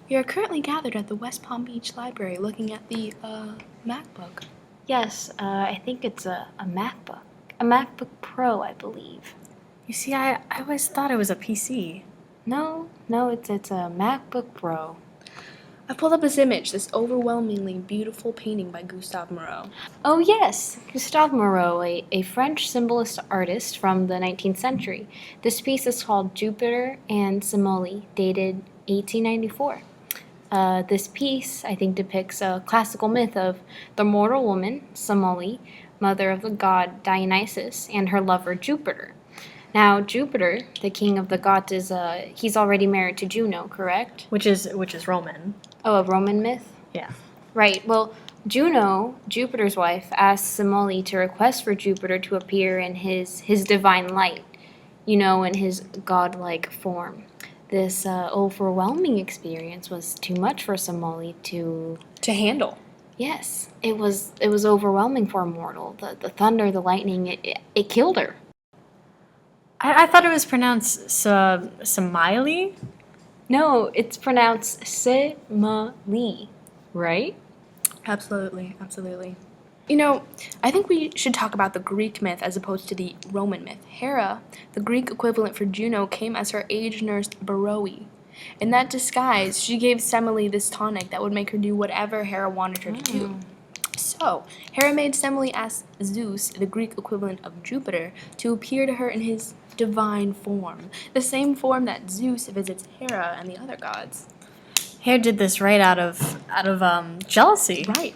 We are currently gathered at the West Palm Beach Library looking at the MacBook. Yes, I think it's a MacBook. A MacBook Pro, I believe. You see, I always thought it was a PC. No, it's a MacBook Pro. I pulled up this image, this overwhelmingly beautiful painting by Gustave Moreau. Oh yes, Gustave Moreau, a French symbolist artist from the 19th century. This piece is called Jupiter and Semele, dated 1894. This piece, I think, depicts a classical myth of the mortal woman, Semele, mother of the god Dionysus, and her lover Jupiter. Now, Jupiter, the king of the gods, he's already married to Juno, correct? Which is Roman. Oh, a Roman myth? Yeah. Right. Well, Juno, Jupiter's wife, asked Semele to request for Jupiter to appear in his divine light, in his godlike form. This overwhelming experience was too much for Semele to handle. Yes, it was overwhelming for a mortal. The thunder, the lightning, it killed her. I thought it was pronounced Semele. No, it's pronounced Semele, right? Absolutely. I think we should talk about the Greek myth as opposed to the Roman myth. Hera, the Greek equivalent for Juno, came as her aged-nursed Beroe. In that disguise, she gave Semele this tonic that would make her do whatever Hera wanted her to do. So, Hera made Semele ask Zeus, the Greek equivalent of Jupiter, to appear to her in his divine form, the same form that Zeus visits Hera and the other gods. Hera did this right out of jealousy. Right.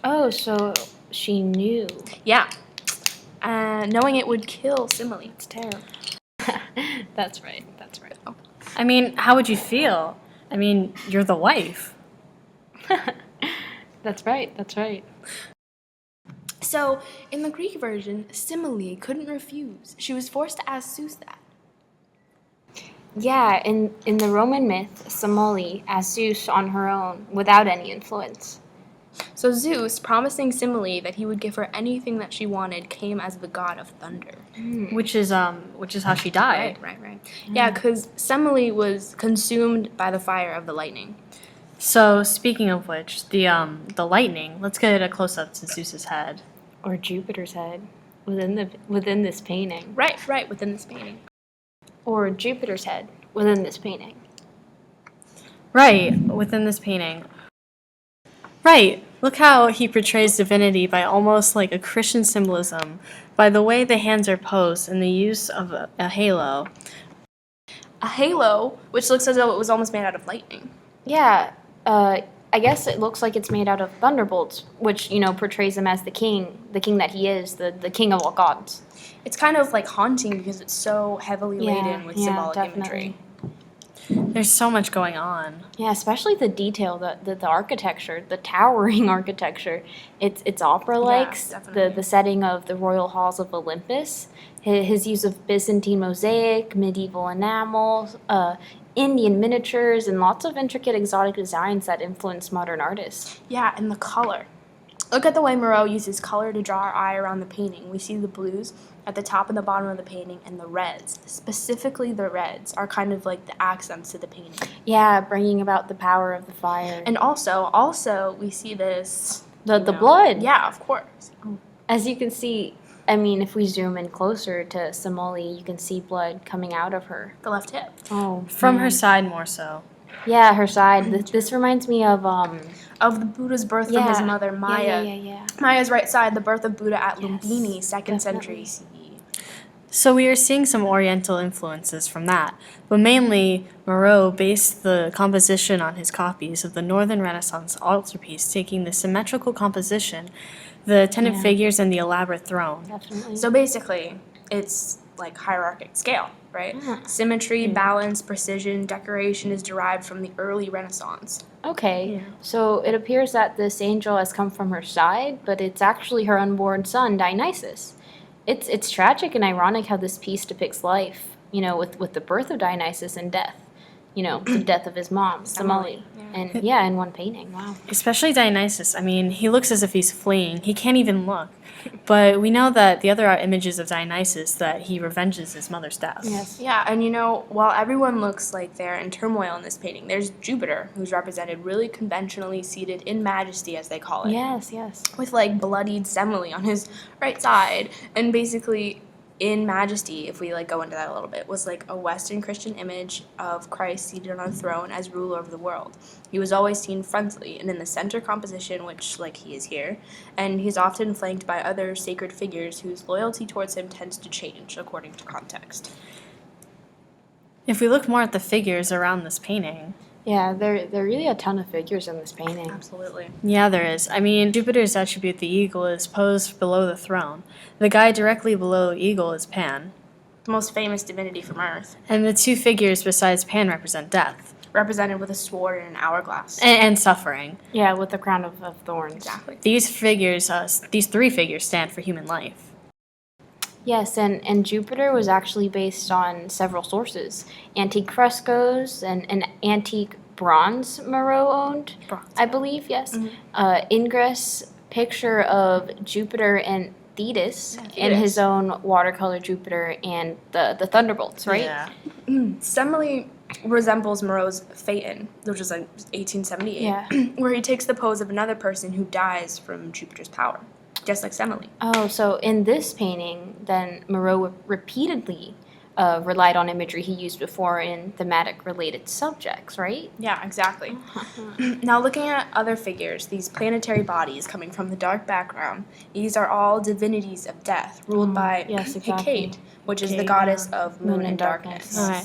Oh, so she knew. Yeah. Knowing it would kill Semele. It's terrible. That's right. Oh. I mean, how would you feel? I mean, you're the wife. That's right. So, in the Greek version, Semele couldn't refuse. She was forced to ask Zeus that. Yeah, in the Roman myth, Semele asked Zeus on her own, without any influence. So Zeus, promising Semele that he would give her anything that she wanted, came as the god of thunder. Which is how she died. Right. Yeah, because Semele was consumed by the fire of the lightning. So speaking of which, the lightning. Let's get a close up to Zeus's head. Or Jupiter's head, within this painting. Right, within this painting. Or Jupiter's head, within this painting. Right, within this painting. Right, look how he portrays divinity by almost like a Christian symbolism, by the way the hands are posed and the use of a halo. A halo, which looks as though it was almost made out of lightning. Yeah, I guess it looks like it's made out of thunderbolts, which, portrays him as the king that he is, the king of all gods. It's kind of like haunting because it's so heavily laden with symbolic definitely. imagery. There's so much going on. Yeah, especially the detail, the architecture, the towering architecture. It's opera-like, the setting of the royal halls of Olympus, his use of Byzantine mosaic, medieval enamels, Indian miniatures, and lots of intricate exotic designs that influence modern artists. Yeah, and the color. Look at the way Moreau uses color to draw our eye around the painting. We see the blues at the top and the bottom of the painting, and the reds, specifically the reds, are kind of like the accents to the painting. Yeah, bringing about the power of the fire. And also we see this... The blood. Yeah, of course. As you can see, I mean, if we zoom in closer to Semele, you can see blood coming out of her. The left hip. Oh, From her side more so. Yeah, her side. This reminds me of the Buddha's birth from his mother, Maya. Yeah. Maya's right side, the birth of Buddha at Lumbini, 2nd century CE. So we are seeing some Oriental influences from that, but mainly Moreau based the composition on his copies of the Northern Renaissance altarpiece, taking the symmetrical composition, the attendant figures, and the elaborate throne. Definitely. So basically, it's like hierarchic scale, right? Yeah. Symmetry, balance, precision, decoration is derived from the early Renaissance. Okay, so it appears that this angel has come from her side, but it's actually her unborn son, Dionysus. It's tragic and ironic how this piece depicts life, with the birth of Dionysus and death. the death of his mom, Semele. And in one painting. Wow. Especially Dionysus. I mean, he looks as if he's fleeing. He can't even look. But we know that the other images of Dionysus, that he revenges his mother's death. Yes. Yeah, and while everyone looks like they're in turmoil in this painting, there's Jupiter, who's represented really conventionally seated in majesty, as they call it. Yes. With bloodied Semele on his right side, and basically in majesty, if we go into that a little bit, was a Western Christian image of Christ seated on a throne as ruler of the world. He was always seen frontally and in the center composition, which he is here, and he's often flanked by other sacred figures whose loyalty towards him tends to change according to context. If we look more at the figures around this painting, Yeah, there are really a ton of figures in this painting. Absolutely. yeah, there is. I mean, Jupiter's attribute, the eagle, is posed below the throne. The guy directly below the eagle is Pan. The most famous divinity from Earth, And the two figures besides Pan represent death represented with a sword and an hourglass. and suffering. Yeah, with the crown of thorns. Exactly. These three figures stand for human life. Yes, and Jupiter was actually based on several sources. Antique frescoes and an antique bronze Moreau owned, I believe, yes. Ingress picture of Jupiter and Thetis in his own watercolor Jupiter and the thunderbolts, right? Yeah. Semele resembles Moreau's Phaeton, which is 1878, Yeah. where he takes the pose of another person who dies from Jupiter's power, just like Semele. Oh, so in this painting, then Moreau repeatedly relied on imagery he used before in thematic related subjects, right? Yeah, exactly. Now, looking at other figures, these planetary bodies coming from the dark background, these are all divinities of death, ruled by yes, exactly. Hecate, which is the goddess of moon and darkness. Okay.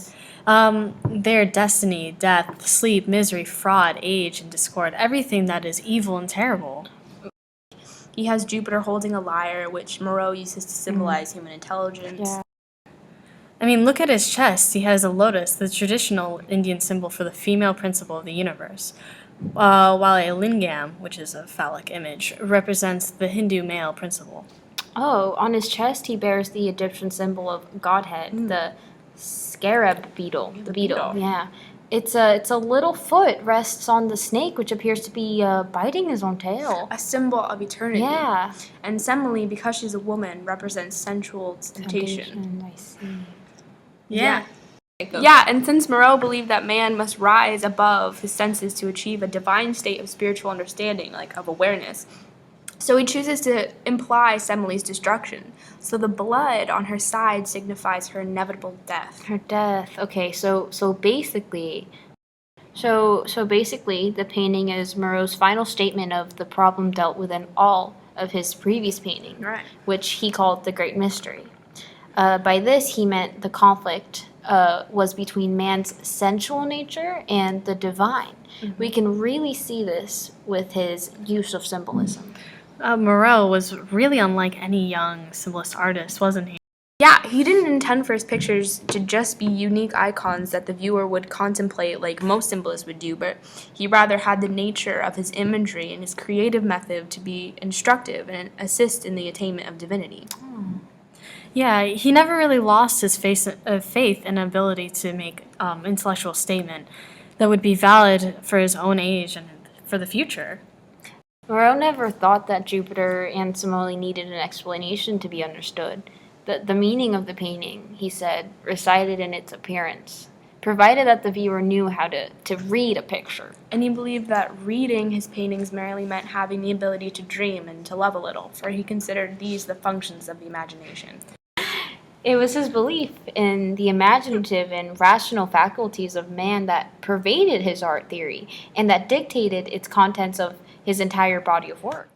Their destiny, death, sleep, misery, fraud, age, and discord, everything that is evil and terrible. He has Jupiter holding a lyre, which Moreau uses to symbolize human intelligence. Yeah. I mean, look at his chest. He has a lotus, the traditional Indian symbol for the female principle of the universe, while a lingam, which is a phallic image, represents the Hindu male principle. Oh, on his chest he bears the Egyptian symbol of Godhead, the scarab beetle. The beetle. Yeah. It's a little foot rests on the snake, which appears to be biting his own tail. A symbol of eternity. Yeah. And Semele, because she's a woman, represents sensual temptation. I see. Yeah. Yeah, and since Moreau believed that man must rise above his senses to achieve a divine state of spiritual understanding, of awareness, so he chooses to imply Semele's destruction. So the blood on her side signifies her inevitable death. Her death. Okay, so basically the painting is Moreau's final statement of the problem dealt with in all of his previous painting, Right. which he called the Great Mystery. By this, he meant the conflict was between man's sensual nature and the divine. We can really see this with his use of symbolism. Moreau was really unlike any young symbolist artist, wasn't he? Yeah, he didn't intend for his pictures to just be unique icons that the viewer would contemplate like most symbolists would do, but he rather had the nature of his imagery and his creative method to be instructive and assist in the attainment of divinity. Yeah, he never really lost his faith and ability to make intellectual statement that would be valid for his own age and for the future. Moreau never thought that Jupiter and Semele needed an explanation to be understood. The meaning of the painting, he said, resided in its appearance, provided that the viewer knew how to read a picture. And he believed that reading his paintings merely meant having the ability to dream and to love a little, for he considered these the functions of the imagination. It was his belief in the imaginative and rational faculties of man that pervaded his art theory and that dictated its contents of his entire body of work.